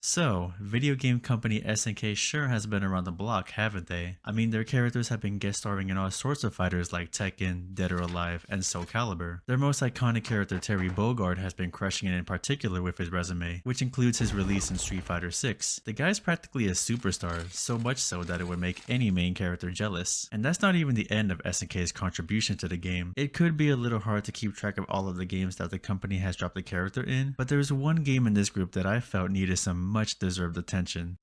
So, video game company SNK sure has been around the block, haven't they? I mean, their characters have been guest starring in all sorts of fighters like Tekken, Dead or Alive, and Soul Calibur. Their most iconic character Terry Bogard has been crushing it in particular with his resume, which includes his release in Street Fighter 6. The guy's practically a superstar, so much so that it would make any main character jealous. And that's not even the end of SNK's contribution to the game. It could be a little hard to keep track of all of the games that the company has dropped a character in, but there's one game in this group that I felt needed some much deserved attention.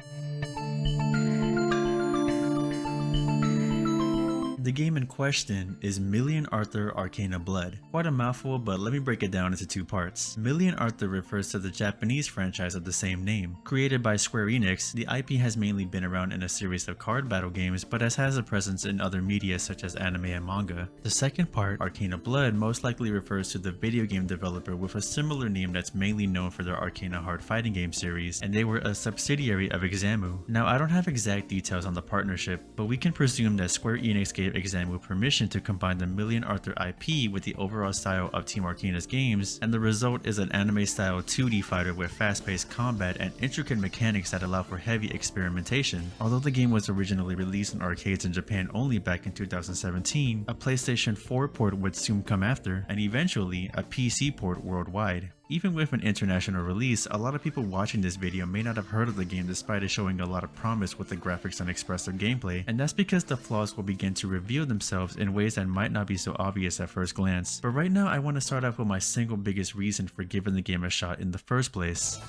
The game in question is Million Arthur Arcana Blood. Quite a mouthful, but let me break it down into two parts. Million Arthur refers to the Japanese franchise of the same name. Created by Square Enix, the IP has mainly been around in a series of card battle games, but has a presence in other media such as anime and manga. The second part, Arcana Blood, most likely refers to the video game developer with a similar name that's mainly known for their Arcana hard fighting game series, and they were a subsidiary of Examu. Now, I don't have exact details on the partnership, but we can presume that Square Enix gave Examu permission to combine the Million Arthur IP with the overall style of Team Arcana's games, and the result is an anime-style 2D fighter with fast-paced combat and intricate mechanics that allow for heavy experimentation. Although the game was originally released in arcades in Japan only back in 2017, a PlayStation 4 port would soon come after, and eventually a PC port worldwide. Even with an international release, a lot of people watching this video may not have heard of the game despite it showing a lot of promise with the graphics and expressive gameplay, and that's because the flaws will begin to reveal themselves in ways that might not be so obvious at first glance. But right now I want to start off with my single biggest reason for giving the game a shot in the first place.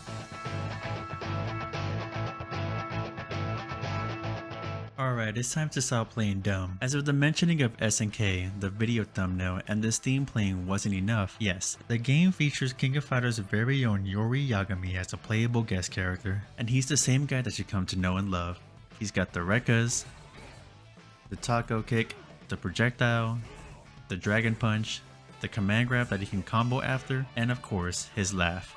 Alright, it's time to stop playing dumb. As with the mentioning of SNK, the video thumbnail, and this theme playing wasn't enough, yes, the game features King of Fighters' very own Iori Yagami as a playable guest character, and he's the same guy that you come to know and love. He's got the Rekkas, the taco kick, the projectile, the dragon punch, the command grab that he can combo after, and of course, his laugh.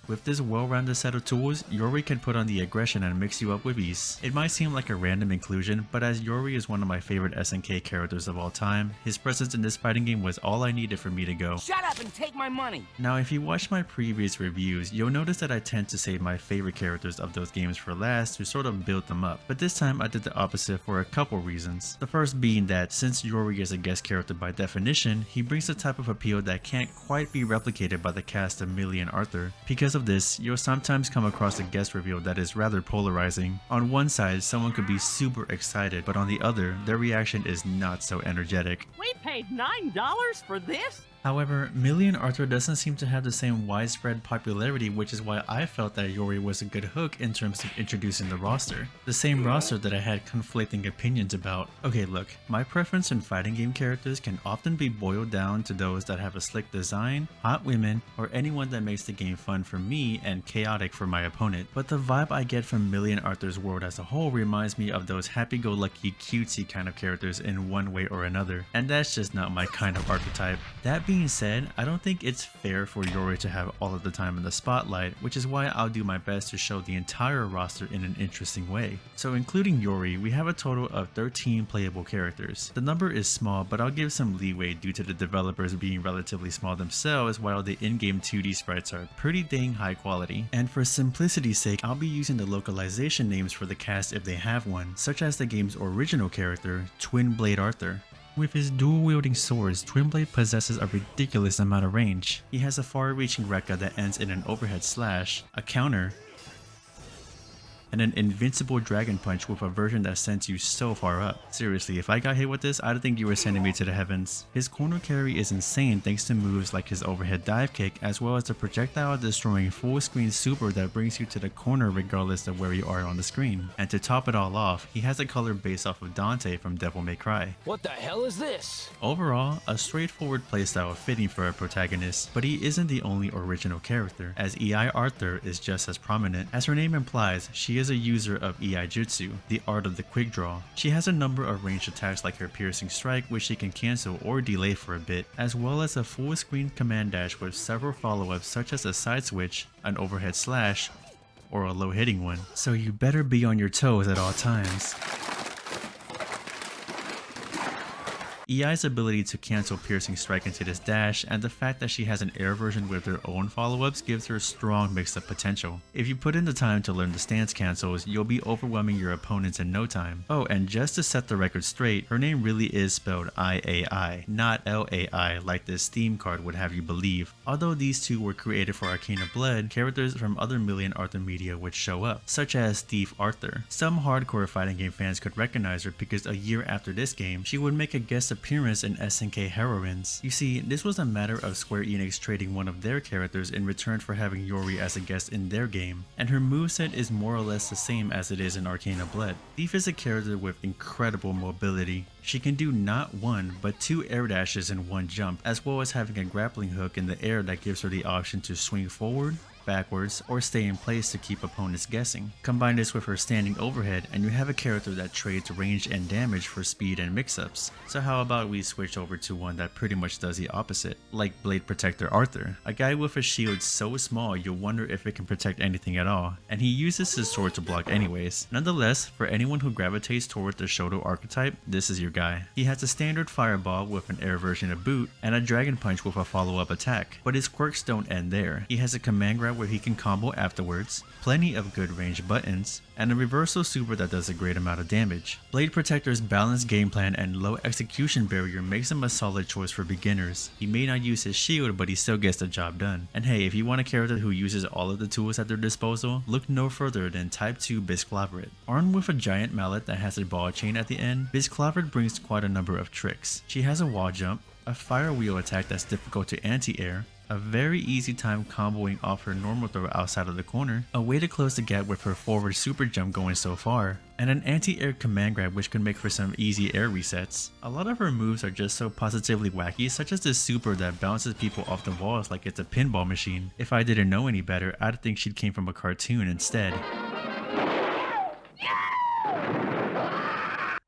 With this well-rounded set of tools, Iori can put on the aggression and mix you up with ease. It might seem like a random inclusion, but as Iori is one of my favorite SNK characters of all time, his presence in this fighting game was all I needed for me to go. Shut up and take my money! Now if you watch my previous reviews, you'll notice that I tend to save my favorite characters of those games for last to sort of build them up, but this time I did the opposite for a couple reasons. The first being that since Iori is a guest character by definition, he brings a type of appeal that can't quite be replicated by the cast of Million Arthur. Because of this, you'll sometimes come across a guest reveal that is rather polarizing. On one side, someone could be super excited, but on the other, their reaction is not so energetic. We paid $9 for this? However, Million Arthur doesn't seem to have the same widespread popularity, which is why I felt that Iori was a good hook in terms of introducing the roster. The same roster that I had conflicting opinions about. Okay, look, my preference in fighting game characters can often be boiled down to those that have a slick design, hot women, or anyone that makes the game fun for me and chaotic for my opponent. But the vibe I get from Million Arthur's world as a whole reminds me of those happy-go-lucky cutesy kind of characters in one way or another, and that's just not my kind of archetype. That being said, I don't think it's fair for Iori to have all of the time in the spotlight, which is why I'll do my best to show the entire roster in an interesting way. So including Iori, we have a total of 13 playable characters. The number is small, but I'll give some leeway due to the developers being relatively small themselves, while the in-game 2D sprites are pretty dang high quality. And for simplicity's sake, I'll be using the localization names for the cast if they have one, such as the game's original character, Twin Blade Arthur. With his dual-wielding swords, Twin Blade possesses a ridiculous amount of range. He has a far-reaching Rekka that ends in an overhead slash, a counter, and an invincible dragon punch with a version that sends you so far up. Seriously, if I got hit with this, I'd think you were sending me to the heavens. His corner carry is insane thanks to moves like his overhead dive kick, as well as the projectile destroying full screen super that brings you to the corner regardless of where you are on the screen. And to top it all off, he has a color based off of Dante from Devil May Cry. What the hell is this? Overall, a straightforward playstyle fitting for a protagonist, but he isn't the only original character, as EI Arthur is just as prominent. As her name implies, she is a user of EI Jutsu, the art of the quick draw. She has a number of ranged attacks like her piercing strike, which she can cancel or delay for a bit, as well as a full screen command dash with several follow-ups such as a side switch, an overhead slash, or a low hitting one. So you better be on your toes at all times. EI's ability to cancel piercing strike into this dash, and the fact that she has an air version with her own follow-ups gives her strong mix-up potential. If you put in the time to learn the stance cancels, you'll be overwhelming your opponents in no time. Oh, and just to set the record straight, her name really is spelled IAI, not LAI like this Steam card would have you believe. Although these two were created for Arcana Blood, characters from other Million Arthur media would show up, such as Thief Arthur. Some hardcore fighting game fans could recognize her because a year after this game, she would make a guest appearance in SNK Heroines. You see, this was a matter of Square Enix trading one of their characters in return for having Iori as a guest in their game, and her moveset is more or less the same as it is in Arcana Blood. Thief is a character with incredible mobility. She can do not one, but 2 air dashes in one jump, as well as having a grappling hook in the air that gives her the option to swing forward, backwards, or stay in place to keep opponents guessing. Combine this with her standing overhead and you have a character that trades range and damage for speed and mix-ups. So how about we switch over to one that pretty much does the opposite, like Blade Protector Arthur, a guy with a shield so small you'll wonder if it can protect anything at all, and he uses his sword to block anyways. Nonetheless, for anyone who gravitates toward the Shoto archetype, this is your guy. He has a standard fireball with an air version of boot, and a dragon punch with a follow-up attack, but his quirks don't end there. He has a command grab where he can combo afterwards, plenty of good range buttons, and a reversal super that does a great amount of damage. Blade Protector's balanced game plan and low execution barrier makes him a solid choice for beginners. He may not use his shield, but he still gets the job done. And hey, if you want a character who uses all of the tools at their disposal, look no further than Type 2 Bisclaveret. Armed with a giant mallet that has a ball chain at the end, Bisclaveret brings quite a number of tricks. She has a wall jump, a fire wheel attack that's difficult to anti-air, a very easy time comboing off her normal throw outside of the corner, a way to close the gap with her forward super jump going so far, and an anti-air command grab which can make for some easy air resets. A lot of her moves are just so positively wacky, such as this super that bounces people off the walls like it's a pinball machine. If I didn't know any better, I'd think she came from a cartoon instead.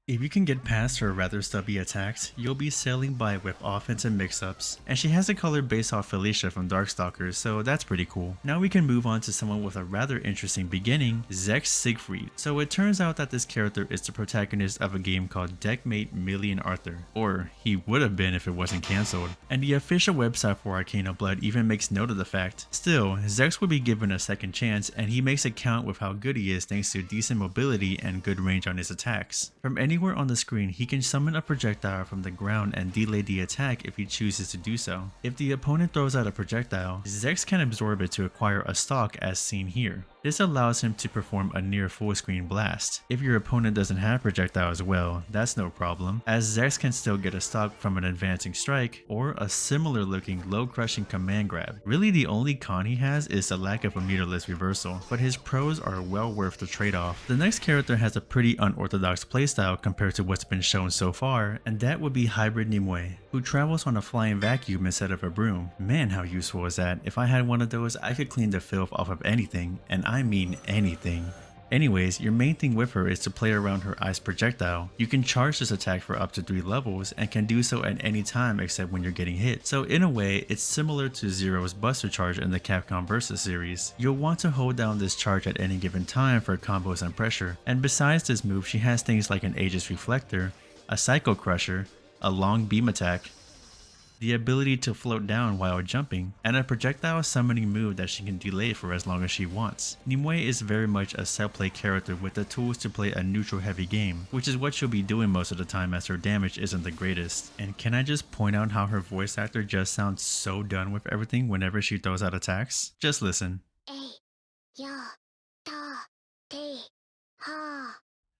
If you can get past her rather stubby attacks, you'll be sailing by with offensive mix-ups, and she has a color based off Felicia from Darkstalkers, so that's pretty cool. Now we can move on to someone with a rather interesting beginning, Zex Siegfried. So it turns out that this character is the protagonist of a game called Deckmate Million Arthur, or he would have been if it wasn't cancelled, and the official website for Arcana Blood even makes note of the fact. Still, Zex would be given a second chance, and he makes it count with how good he is thanks to decent mobility and good range on his attacks. From anywhere on the screen, he can summon a projectile from the ground and delay the attack if he chooses to do so. If the opponent throws out a projectile, Zex can absorb it to acquire a stock as seen here. This allows him to perform a near full screen blast. If your opponent doesn't have projectile as well, that's no problem, as Zex can still get a stock from an advancing strike or a similar looking low crushing command grab. Really the only con he has is the lack of a meterless reversal, but his pros are well worth the trade-off. The next character has a pretty unorthodox playstyle compared to what's been shown so far, and that would be Hybrid Nimue, who travels on a flying vacuum instead of a broom. Man, how useful is that? If I had one of those, I could clean the filth off of anything, and I mean anything. Anyways, your main thing with her is to play around her ice projectile. You can charge this attack for up to 3 levels and can do so at any time except when you're getting hit. So in a way, it's similar to Zero's Buster Charge in the Capcom Versus series. You'll want to hold down this charge at any given time for combos and pressure. And besides this move, she has things like an Aegis Reflector, a Psycho Crusher, a long beam attack, the ability to float down while jumping, and a projectile summoning move that she can delay for as long as she wants. Nimue is very much a set play character with the tools to play a neutral heavy game, which is what she'll be doing most of the time as her damage isn't the greatest. And can I just point out how her voice actor just sounds so done with everything whenever she throws out attacks? Just listen.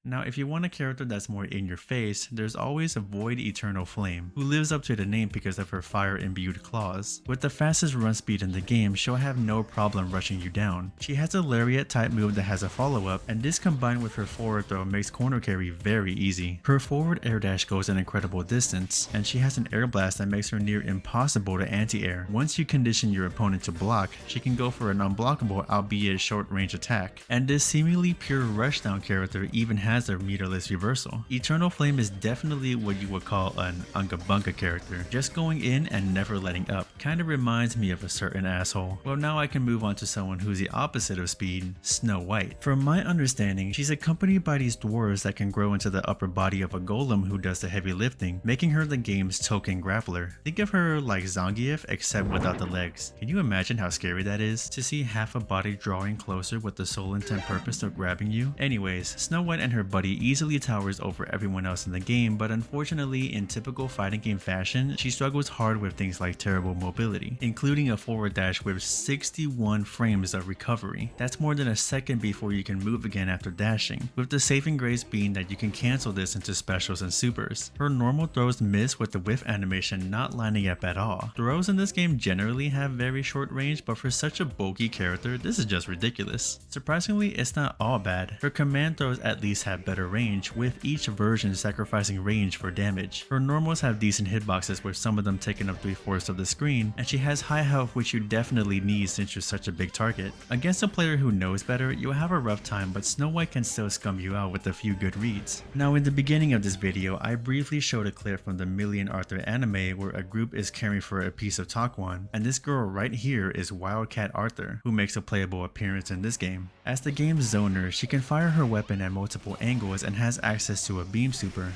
Now, if you want a character that's more in your face, there's always a Void Eternal Flame, who lives up to the name because of her fire-imbued claws. With the fastest run speed in the game, she'll have no problem rushing you down. She has a Lariat type move that has a follow-up, and this combined with her forward throw makes corner carry very easy. Her forward air dash goes an incredible distance, and she has an air blast that makes her near impossible to anti-air. Once you condition your opponent to block, she can go for an unblockable albeit short range attack. And this seemingly pure rushdown character even has has a meterless reversal. Eternal Flame is definitely what you would call an Unga Bunga character, just going in and never letting up. Kinda reminds me of a certain asshole. Well, now I can move on to someone who's the opposite of Speed, Snow White. From my understanding, she's accompanied by these dwarves that can grow into the upper body of a golem who does the heavy lifting, making her the game's token grappler. Think of her like Zangief except without the legs. Can you imagine how scary that is? To see half a body drawing closer with the sole intent purpose of grabbing you? Anyways, Snow White and her buddy easily towers over everyone else in the game, but unfortunately in typical fighting game fashion, she struggles hard with things like terrible mobility, including a forward dash with 61 frames of recovery. That's more than a second before you can move again after dashing, with the saving grace being that you can cancel this into specials and supers. Her normal throws miss with the whiff animation not lining up at all. Throws in this game generally have very short range, but for such a bulky character, this is just ridiculous. Surprisingly, it's not all bad. Her command throws at least have better range, with each version sacrificing range for damage. Her normals have decent hitboxes, with some of them taking up 3/4 of the screen, and she has high health, which you definitely need since you're such a big target. Against a player who knows better, you'll have a rough time, but Snow White can still scum you out with a few good reads. Now, in the beginning of this video, I briefly showed a clip from the Million Arthur anime where a group is caring for a piece of Takwon, and this girl right here is Wildcat Arthur, who makes a playable appearance in this game. As the game's zoner, she can fire her weapon at multiple angles and has access to a beam super.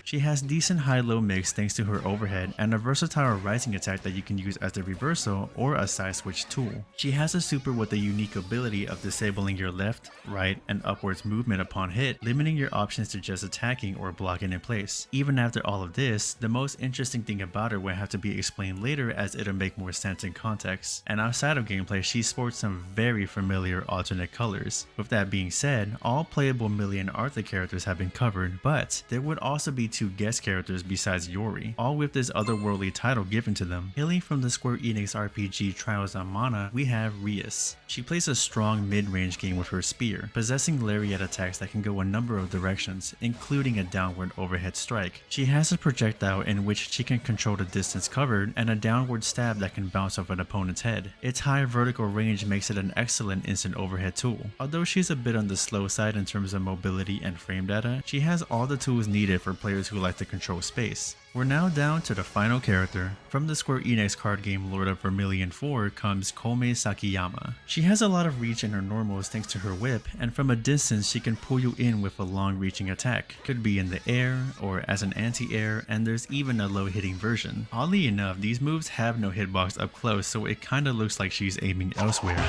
She has decent high-low mix thanks to her overhead and a versatile rising attack that you can use as a reversal or a side switch tool. She has a super with the unique ability of disabling your left, right, and upwards movement upon hit, limiting your options to just attacking or blocking in place. Even after all of this, the most interesting thing about her will have to be explained later as it'll make more sense in context. And outside of gameplay, she sports some very familiar alternate colors. With that being said, all playable Million Arthur characters have been covered, but there would also be 2 guest characters besides Iori, all with this otherworldly title given to them. Hailing from the Square Enix RPG Trials on Mana, we have Rias. She plays a strong mid-range game with her spear, possessing lariat attacks that can go a number of directions, including a downward overhead strike. She has a projectile in which she can control the distance covered, and a downward stab that can bounce off an opponent's head. Its high vertical range makes it an excellent instant overhead tool. Although she's a bit on the slow side in terms of mobility and frame data, she has all the tools needed for players who like to control space. We're now down to the final character. From the Square Enix card game Lord of Vermilion 4 comes Kome Sakiyama. She has a lot of reach in her normals thanks to her whip, and from a distance she can pull you in with a long reaching attack. Could be in the air or as an anti-air, and there's even a low hitting version. Oddly enough, these moves have no hitbox up close, so it kinda looks like she's aiming elsewhere.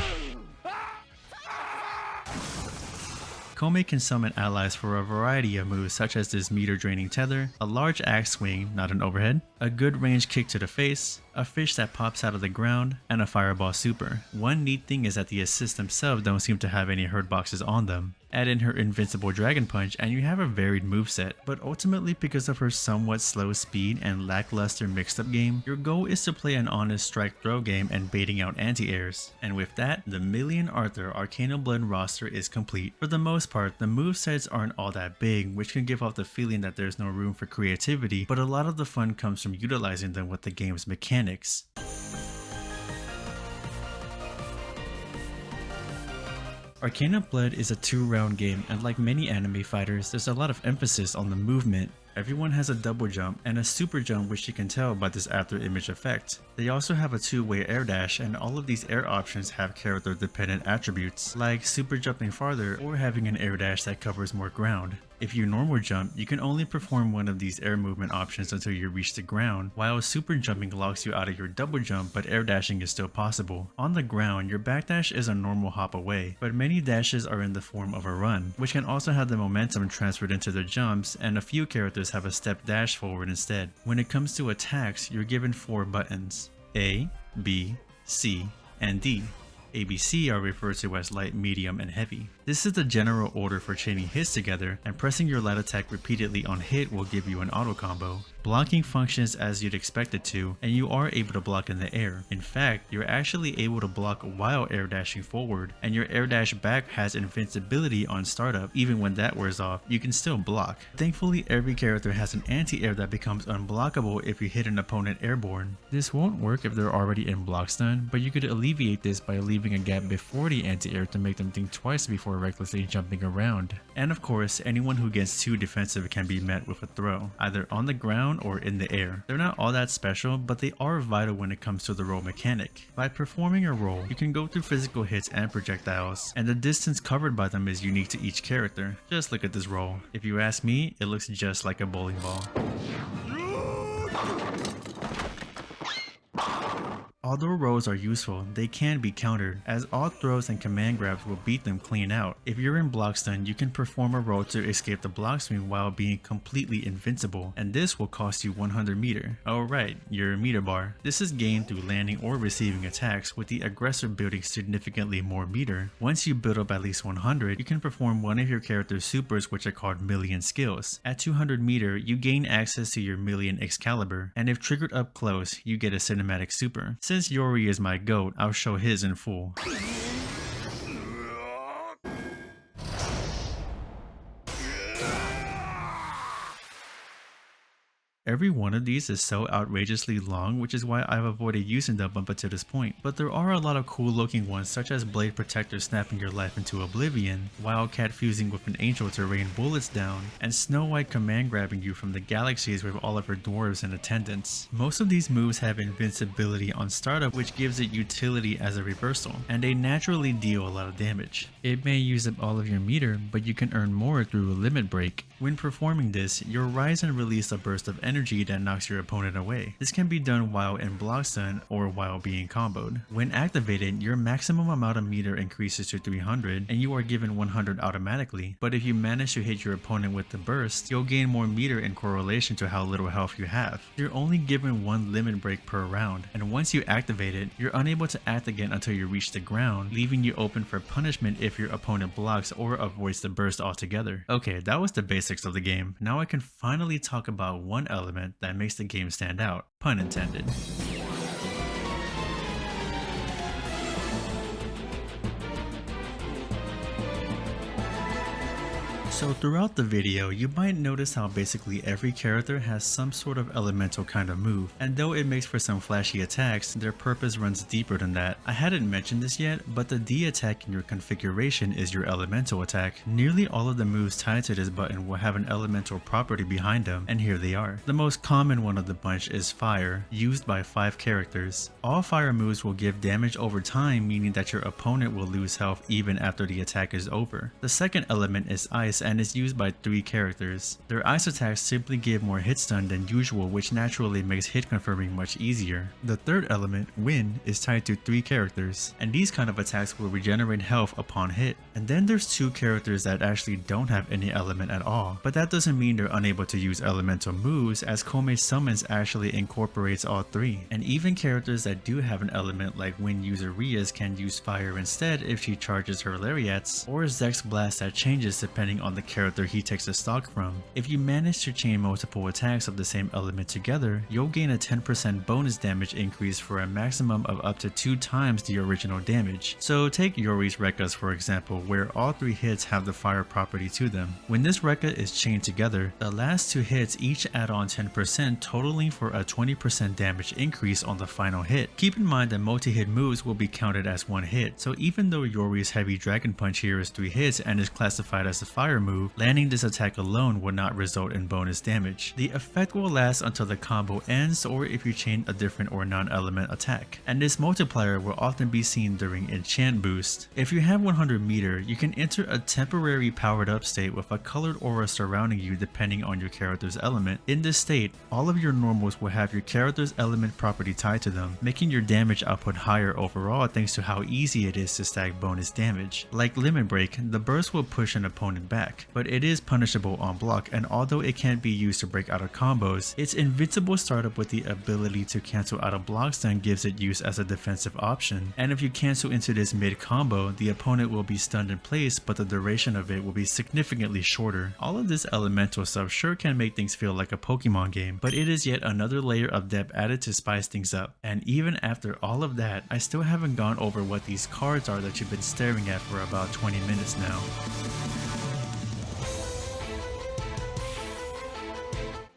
Kome can summon allies for a variety of moves such as this meter draining tether, a large axe swing, not an overhead, a good range kick to the face, a fish that pops out of the ground, and a fireball super. One neat thing is that the assists themselves don't seem to have any hurt boxes on them. Add in her invincible dragon punch and you have a varied moveset, but ultimately because of her somewhat slow speed and lackluster mixed up game, your goal is to play an honest strike throw game and baiting out anti-airs. And with that, the Million Arthur Arcana Blood roster is complete. For the most part, the movesets aren't all that big, which can give off the feeling that there's no room for creativity, but a lot of the fun comes from utilizing them with the game's mechanics. Arcana Blood is a 2-round game, and like many anime fighters, there's a lot of emphasis on the movement. Everyone has a double jump and a super jump, which you can tell by this after image effect. They also have a 2-way air dash, and all of these air options have character dependent attributes, like super jumping farther or having an air dash that covers more ground. If you normal jump, you can only perform one of these air movement options until you reach the ground, while super jumping locks you out of your double jump, but air dashing is still possible. On the ground, your backdash is a normal hop away, but many dashes are in the form of a run, which can also have the momentum transferred into their jumps, and a few characters have a step dash forward instead. When it comes to attacks, you're given 4 buttons: A, B, C, and D. ABC are referred to as light, medium, and heavy. This is the general order for chaining hits together, and pressing your light attack repeatedly on hit will give you an auto combo. Blocking functions as you'd expect it to, and you are able to block in the air. In fact, you're actually able to block while air dashing forward, and your air dash back has invincibility on startup. Even when that wears off, you can still block. Thankfully, every character has an anti-air that becomes unblockable if you hit an opponent airborne. This won't work if they're already in block stun, but you could alleviate this by leaving a gap before the anti-air to make them think twice before recklessly jumping around. And of course, anyone who gets too defensive can be met with a throw, either on the ground or in the air. They're not all that special, but they are vital when it comes to the roll mechanic. By performing a roll, you can go through physical hits and projectiles, and the distance covered by them is unique to each character. Just look at this roll. If you ask me, it looks just like a bowling ball. Although rolls are useful, they can be countered, as all throws and command grabs will beat them clean out. If you're in block stun, you can perform a roll to escape the block swing while being completely invincible, and this will cost you 100 meter. Oh right, your meter bar. This is gained through landing or receiving attacks, with the aggressor building significantly more meter. Once you build up at least 100, you can perform one of your character's supers, which are called Million skills. At 200 meter, you gain access to your Million Excalibur, and if triggered up close, you get a cinematic super. Since Iori is my goat, I'll show his in full. Every one of these is so outrageously long, which is why I've avoided using them up until this point, but there are a lot of cool looking ones, such as Blade Protector snapping your life into oblivion, Wildcat fusing with an angel to rain bullets down, and Snow White command grabbing you from the galaxies with all of her dwarves in attendance. Most of these moves have invincibility on startup, which gives it utility as a reversal, and they naturally deal a lot of damage. It may use up all of your meter, but you can earn more through a limit break. When performing this, you'll rise and release a burst of energy that knocks your opponent away. This can be done while in block stun or while being comboed. When activated, your maximum amount of meter increases to 300 and you are given 100 automatically, but if you manage to hit your opponent with the burst, you'll gain more meter in correlation to how little health you have. You're only given one limit break per round, and once you activate it, you're unable to act again until you reach the ground, leaving you open for punishment if your opponent blocks or avoids the burst altogether. Okay, that was the basics of the game. Now I can finally talk about one element that makes the game stand out, pun intended. So throughout the video, you might notice how basically every character has some sort of elemental kind of move, and though it makes for some flashy attacks, their purpose runs deeper than that. I hadn't mentioned this yet, but the D attack in your configuration is your elemental attack. Nearly all of the moves tied to this button will have an elemental property behind them, and here they are. The most common one of the bunch is Fire, used by 5 characters. All fire moves will give damage over time, meaning that your opponent will lose health even after the attack is over. The second element is Ice, and is used by 3 characters. Their ice attacks simply give more hit stun than usual, which naturally makes hit confirming much easier. The third element, Wind, is tied to 3 characters, and these kind of attacks will regenerate health upon hit. And then there's 2 characters that actually don't have any element at all, but that doesn't mean they're unable to use elemental moves, as Komei's summons actually incorporates all 3. And even characters that do have an element like Wind user Rias can use fire instead if she charges her lariats, or Zek's blast that changes depending on the character he takes a stock from. If you manage to chain multiple attacks of the same element together, you'll gain a 10% bonus damage increase for a maximum of up to 2 times the original damage. So take Iori's Rekkas for example, where all 3 hits have the fire property to them. When this Rekka is chained together, the last 2 hits each add on 10%, totaling for a 20% damage increase on the final hit. Keep in mind that multi-hit moves will be counted as 1 hit, so even though Iori's Heavy Dragon Punch here is 3 hits and is classified as a fire move, landing this attack alone will not result in bonus damage. The effect will last until the combo ends or if you chain a different or non-element attack, and this multiplier will often be seen during enchant boost. If you have 100 meter, you can enter a temporary powered up state with a colored aura surrounding you depending on your character's element. In this state, all of your normals will have your character's element property tied to them, making your damage output higher overall thanks to how easy it is to stack bonus damage. Like Limit Break, the burst will push an opponent back. attack, but it is punishable on block, and although it can't be used to break out of combos, its invincible startup with the ability to cancel out of block stun gives it use as a defensive option, and if you cancel into this mid combo, the opponent will be stunned in place, but the duration of it will be significantly shorter. All of this elemental stuff sure can make things feel like a Pokemon game, but it is yet another layer of depth added to spice things up. And even after all of that, I still haven't gone over what these cards are that you've been staring at for about 20 minutes now.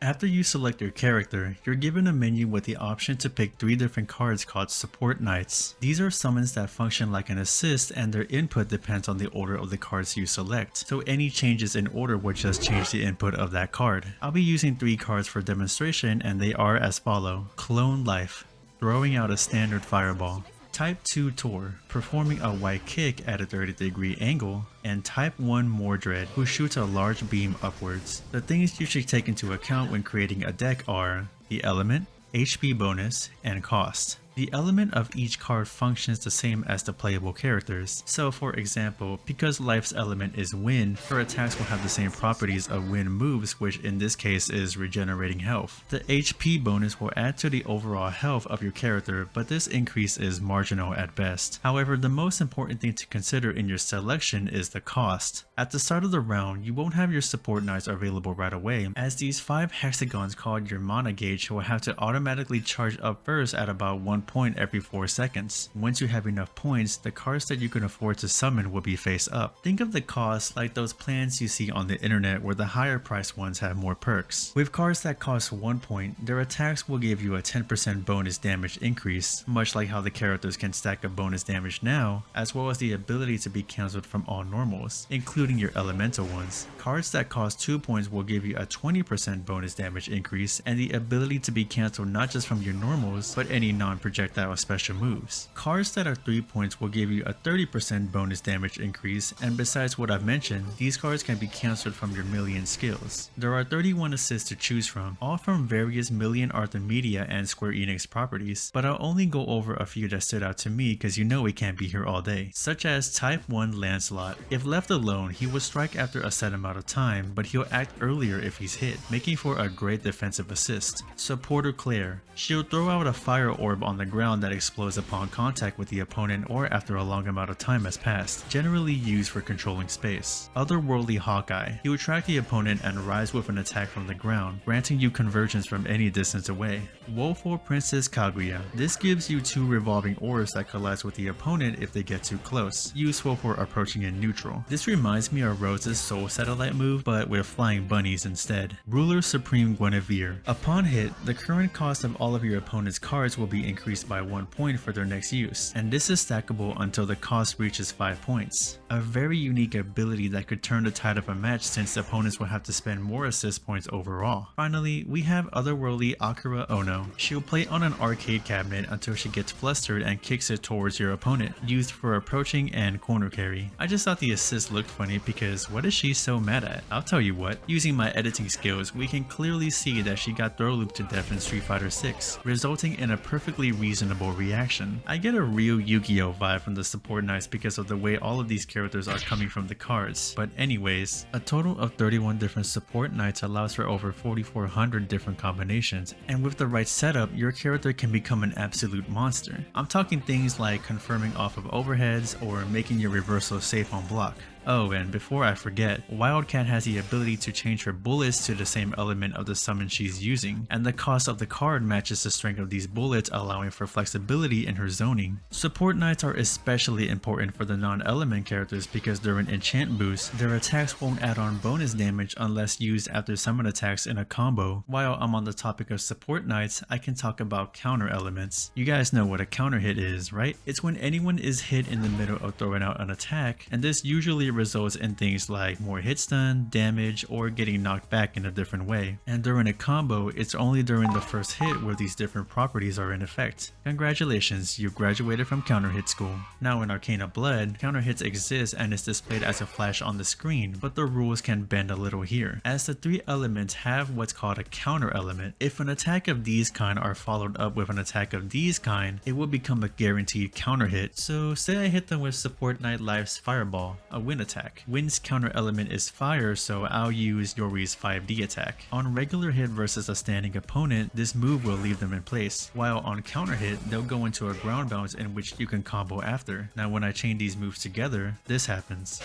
After you select your character, you're given a menu with the option to pick 3 different cards called Support Knights. These are summons that function like an assist, and their input depends on the order of the cards you select, so any changes in order would just change the input of that card. I'll be using 3 cards for demonstration, and they are as follow. Clone Life, throwing out a standard fireball. Type 2 Tor, performing a white kick at a 30-degree angle, and Type 1 Mordred, who shoots a large beam upwards. The things you should take into account when creating a deck are the element, HP bonus, and cost. The element of each card functions the same as the playable characters. So for example, because Life's element is Wind, her attacks will have the same properties of Wind moves, which in this case is regenerating health. The HP bonus will add to the overall health of your character, but this increase is marginal at best. However, the most important thing to consider in your selection is the cost. At the start of the round, you won't have your support knights available right away, as these 5 hexagons called your mana gauge will have to automatically charge up first at about 1 point every 4 seconds. Once you have enough points, the cards that you can afford to summon will be face up. Think of the cost like those plans you see on the internet where the higher priced ones have more perks. With cards that cost 1 point, their attacks will give you a 10% bonus damage increase, much like how the characters can stack up bonus damage now, as well as the ability to be cancelled from all normals, including your elemental ones. Cards that cost 2 points will give you a 20% bonus damage increase and the ability to be cancelled not just from your normals, but any non-projectile special moves. Cards that are 3 points will give you a 30% bonus damage increase, and besides what I've mentioned, these cards can be cancelled from your Million skills. There are 31 assists to choose from, all from various Million Arthur Media and Square Enix properties, but I'll only go over a few that stood out to me because you know we can't be here all day, such as Type 1 Lancelot. If left alone, he will strike after a set amount of time, but he'll act earlier if he's hit, making for a great defensive assist. Supporter Claire, she'll throw out a fire orb on the ground that explodes upon contact with the opponent or after a long amount of time has passed, generally used for controlling space. Otherworldly Hawkeye, he will track the opponent and rise with an attack from the ground, granting you convergence from any distance away. Woeful Princess Kaguya, this gives you 2 revolving orbs that collide with the opponent if they get too close, useful for approaching in neutral. This reminds me of Rose's Soul Satellite move, but with flying bunnies instead. Ruler Supreme Guinevere, upon hit, the current cost of all of your opponent's cards will be increased by 1 point for their next use, and this is stackable until the cost reaches 5 points. A very unique ability that could turn the tide of a match since the opponents will have to spend more assist points overall. Finally, we have Otherworldly Akira Ono. She'll play on an arcade cabinet until she gets flustered and kicks it towards your opponent, used for approaching and corner carry. I just thought the assist looked funny because what is she so mad at? I'll tell you what, using my editing skills, we can clearly see that she got throw looped to death in Street Fighter 6, resulting in a perfectly reasonable reaction. I get a real Yu-Gi-Oh vibe from the support knights because of the way all of these characters are coming from the cards. But anyways, a total of 31 different support knights allows for over 4,400 different combinations, and with the right setup, your character can become an absolute monster. I'm talking things like confirming off of overheads or making your reversal safe on block. Oh, and before I forget, Wildcat has the ability to change her bullets to the same element of the summon she's using, and the cost of the card matches the strength of these bullets, allowing for flexibility in her zoning. Support knights are especially important for the non-element characters because during enchant boosts, their attacks won't add on bonus damage unless used after summon attacks in a combo. While I'm on the topic of support knights, I can talk about counter elements. You guys know what a counter hit is, right? It's when anyone is hit in the middle of throwing out an attack, and this usually results in things like more hit stun, damage, or getting knocked back in a different way. And during a combo, it's only during the first hit where these different properties are in effect. Congratulations, you graduated from counter hit school. Now in Arcana Blood, counter hits exist and is displayed as a flash on the screen, but the rules can bend a little here. As the 3 elements have what's called a counter element, if an attack of these kind are followed up with an attack of these kind, it will become a guaranteed counter hit. So say I hit them with Support Knight Life's Fireball, a win wind attack. Wind's counter element is fire, so I'll use Iori's 5D attack. On regular hit versus a standing opponent, this move will leave them in place, while on counter hit, they'll go into a ground bounce in which you can combo after. Now when I chain these moves together, this happens.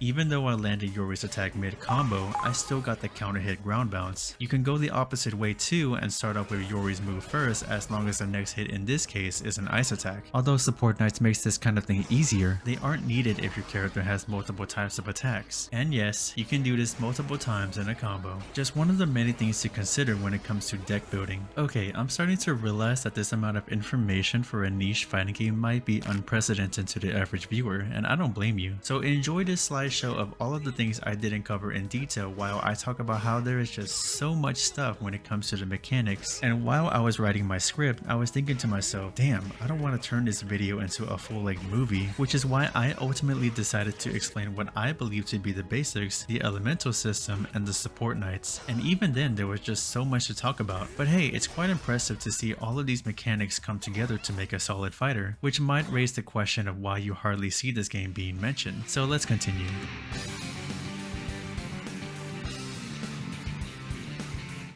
Even though I landed Iori's attack mid-combo, I still got the counter hit ground bounce. You can go the opposite way too and start off with Iori's move first, as long as the next hit in this case is an ice attack. Although support knights makes this kind of thing easier, they aren't needed if your character has multiple types of attacks. And yes, you can do this multiple times in a combo. Just one of the many things to consider when it comes to deck building. Okay, I'm starting to realize that this amount of information for a niche fighting game might be unprecedented to the average viewer, and I don't blame you. So enjoy this slideshow of all of the things I didn't cover in detail while I talk about how there is just so much stuff when it comes to the mechanics. And while I was writing my script, I was thinking to myself, damn, I don't want to turn this video into a full-length movie, which is why I ultimately decided to explain what I believe to be the basics, the elemental system, and the support knights. And even then, there was just so much to talk about. But hey, it's quite impressive to see all of these mechanics come together to make a solid fighter, which might raise the question of why you hardly see this game being mentioned. So let's continue.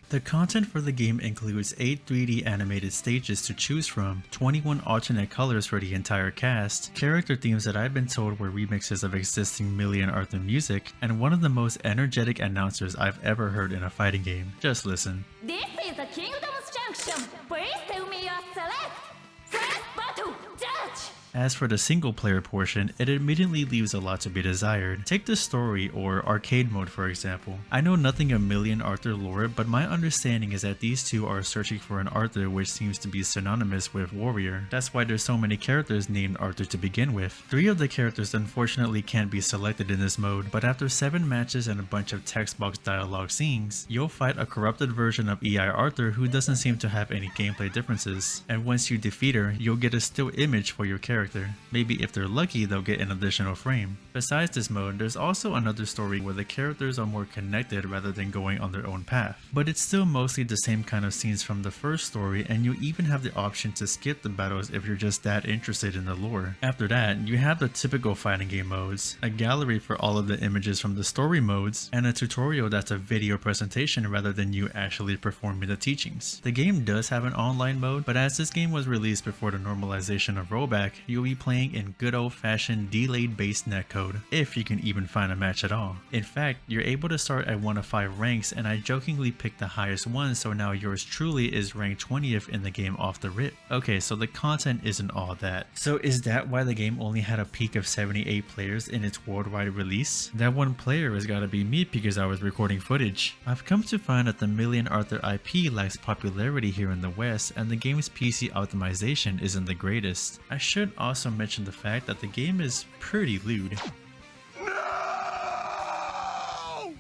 The content for the game includes 8 3D animated stages to choose from, 21 alternate colors for the entire cast, character themes that I've been told were remixes of existing Million Arthur music, and one of the most energetic announcers I've ever heard in a fighting game. Just listen. This is the Kingdom's Junction. Please tell me your select. First battle, judge! As for the single player portion, it admittedly leaves a lot to be desired. Take the story or arcade mode for example. I know nothing of Million Arthur lore, but my understanding is that these two are searching for an Arthur, which seems to be synonymous with warrior. That's why there's so many characters named Arthur to begin with. 3 of the characters unfortunately can't be selected in this mode, but after 7 matches and a bunch of text box dialogue scenes, you'll fight a corrupted version of EI Arthur who doesn't seem to have any gameplay differences. And once you defeat her, you'll get a still image for your character. Maybe if they're lucky, they'll get an additional frame. Besides this mode, there's also another story where the characters are more connected rather than going on their own path. But it's still mostly the same kind of scenes from the first story, and you even have the option to skip the battles if you're just that interested in the lore. After that, you have the typical fighting game modes, a gallery for all of the images from the story modes, and a tutorial that's a video presentation rather than you actually performing the teachings. The game does have an online mode, but as this game was released before the normalization of rollback, you'll be playing in good old-fashioned delayed based netcode, if you can even find a match at all. In fact, you're able to start at one of 5 ranks, and I jokingly picked the highest one, so now yours truly is ranked 20th in the game off the rip. Okay, so the content isn't all that. So is that why the game only had a peak of 78 players in its worldwide release? That one player has gotta be me because I was recording footage. I've come to find that the Million Arthur IP lacks popularity here in the West, and the game's PC optimization isn't the greatest. I should also mention the fact that the game is pretty lewd.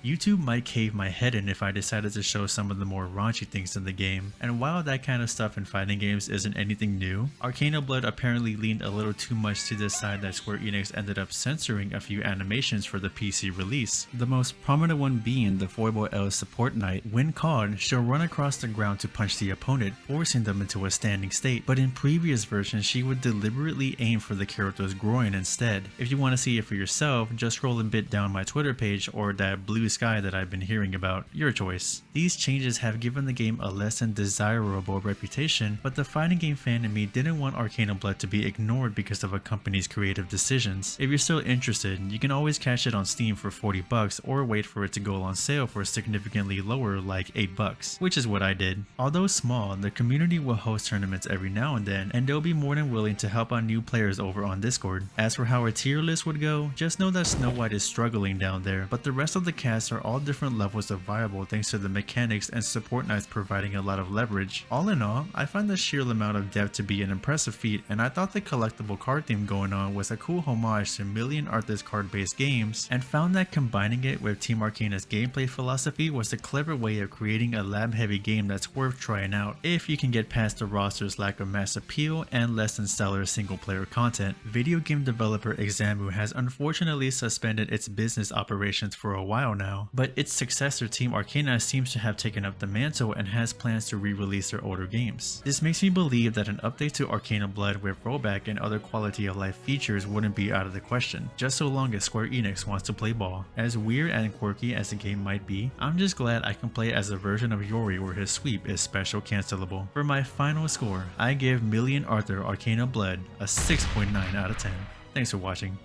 YouTube might cave my head in if I decided to show some of the more raunchy things in the game, and while that kind of stuff in fighting games isn't anything new, Arcana Blood apparently leaned a little too much to this side that Square Enix ended up censoring a few animations for the PC release. The most prominent one being the Foible L support knight. When called, she'll run across the ground to punch the opponent, forcing them into a standing state, but in previous versions she would deliberately aim for the character's groin instead. If you want to see it for yourself, just scroll a bit down my Twitter page or that blue sky that I've been hearing about, your choice. These changes have given the game a less than desirable reputation, but the fighting game fan in me didn't want Arcana Blood to be ignored because of a company's creative decisions. If you're still interested, you can always catch it on Steam for $40 or wait for it to go on sale for significantly lower, like $8, which is what I did. Although small, the community will host tournaments every now and then, and they'll be more than willing to help out new players over on Discord. As for how a tier list would go, just know that Snow White is struggling down there, but the rest of the cast are all different levels of viable thanks to the mechanics and support knights providing a lot of leverage. All in all, I find the sheer amount of depth to be an impressive feat, and I thought the collectible card theme going on was a cool homage to Million Arthur's card-based games, and found that combining it with Team Arcana's gameplay philosophy was a clever way of creating a lab-heavy game that's worth trying out, if you can get past the roster's lack of mass appeal and less than stellar single-player content. Video game developer Examu has unfortunately suspended its business operations for a while now, now. But its successor Team Arcana seems to have taken up the mantle and has plans to re-release their older games. This makes me believe that an update to Arcana Blood with rollback and other quality of life features wouldn't be out of the question, just so long as Square Enix wants to play ball. As weird and quirky as the game might be, I'm just glad I can play as a version of Iori where his sweep is special cancelable. For my final score, I give Million Arthur Arcana Blood a 6.9 out of 10. Thanks for watching.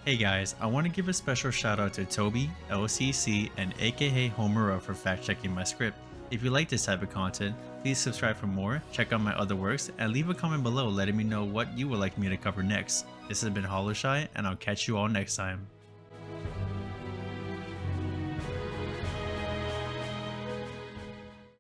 Hey guys, I want to give a special shout out to Toby, LCC, and aka Homura for fact checking my script. If you like this type of content, please subscribe for more, check out my other works, and leave a comment below letting me know what you would like me to cover next. This has been Hollowshy, and I'll catch you all next time.